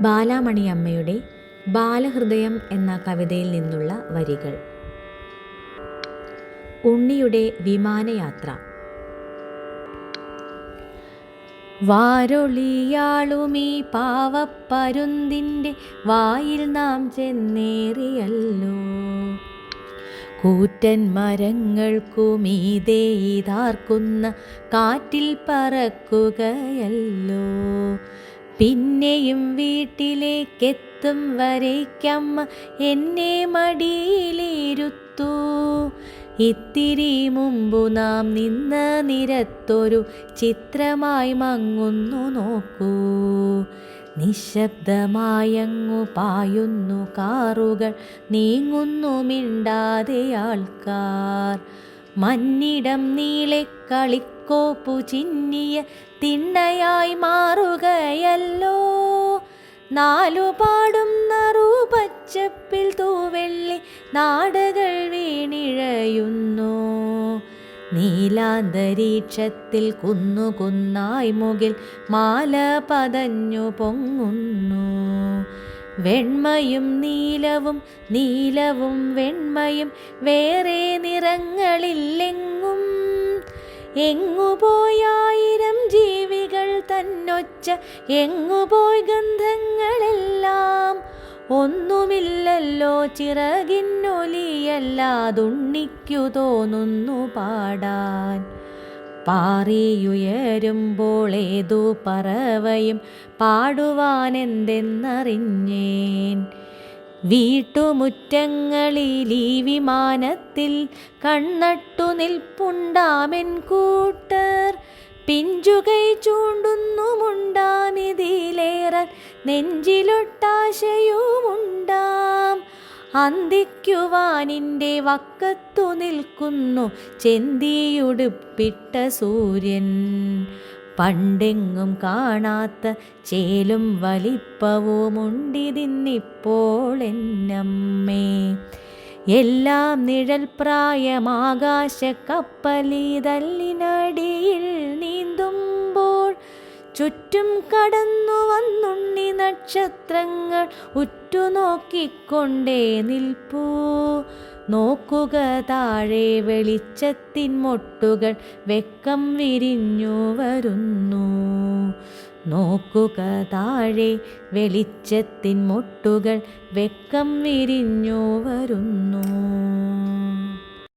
ബാലാമണിയമ്മയുടെ ബാലഹൃദയം എന്ന കവിതയിൽ നിന്നുള്ള വരികൾ. ഉണ്ണിയുടെ വിമാനയാത്ര. വാരൊളിയാളുമീ പാവപ്പരുന്തിൻ്റെ വായിൽ നാം ചെന്നേറിയല്ലോ. കൂറ്റൻ മരങ്ങൾക്കുമീതേ ഇതാർക്കുന്ന കാറ്റിൽ പറക്കുകയല്ലോ. പിന്നെയും വീട്ടിലേക്കെത്തും വരേക്കമ്മ എന്നെ മടിയിലിരുത്തു. ഇത്തിരി മുമ്പു നാം നിന്ന നിരത്തൊരു ചിത്രമായി മങ്ങുന്നു നോക്കൂ. നിശബ്ദമായങ്ങു പായുന്നു കാറുകൾ, നീങ്ങുന്നു മിണ്ടാതെ ആൾക്കാർ. മന്നിടം നീളെ കളിക്കോപ്പു ചിന്നിയ തിണ്ണയായി മാറുകയല്ലോ. നാലുപാടും നറുപച്ചപ്പിൽ തൂവെള്ളി നാടകൾ വീണിഴയുന്നു. നീലാന്തരീക്ഷത്തിൽ കുന്നുകുന്നായി മുകിൽ മാല പതഞ്ഞു പൊങ്ങുന്നു. വെണ്മയും നീലവും നീലവും വെണ്മയും വേറെ നിറങ്ങളില്ലെങ്ങും. എങ്ങുപോയായിരം ജീവികൾ തന്നൊച്ച, എങ്ങുപോയി ഗന്ധങ്ങളെല്ലാം. ഒന്നുമില്ലല്ലോ ചിറകിന്നൊലിയല്ലാതുണ്ണിക്കു തോന്നുന്നു പാടാൻ. പാറിയുയരുമ്പോൾ ഏതു പറവയും പാടുവാനെന്തെന്നറിഞ്ഞേൻ. വീട്ടുമുറ്റങ്ങളിൽ ഈ വിമാനത്തിൽ കണ്ണട്ടു നിൽപ്പുണ്ടാമെൻ കൂട്ടർ. പിഞ്ചുകൈ ചൂണ്ടുന്നുമുണ്ടാമിതിലേറാൻ നെഞ്ചിലൊട്ടാശയുമുണ്ടാം. അന്തിക്കുവാനിൻ്റെ വക്കത്തു നിൽക്കുന്നു ചെന്തിയുടുപ്പിട്ട സൂര്യൻ. പണ്ടെങ്ങും കാണാത്ത ചേലും വലിപ്പവുമുണ്ടിതിന്നിപ്പോൾ എന്നമ്മേ. എല്ലാം നിഴൽ പ്രായമാകാശക്കപ്പലിതല്ലിനടിയിൽ നീന്തുമ്പോൾ ചുറ്റും കടന്നു വന്നുണ്ണി നക്ഷത്രങ്ങൾ ഉറ്റുനോക്കിക്കൊണ്ടേ നിൽപ്പൂ. നോക്കുക താഴെ വെളിച്ചത്തിൻ മൊട്ടുകൾ വെക്കം വിരിഞ്ഞു വരുന്നു. നോക്കുക താഴെ വെളിച്ചത്തിൻ മൊട്ടുകൾ വെക്കം വിരിഞ്ഞു വരുന്നു.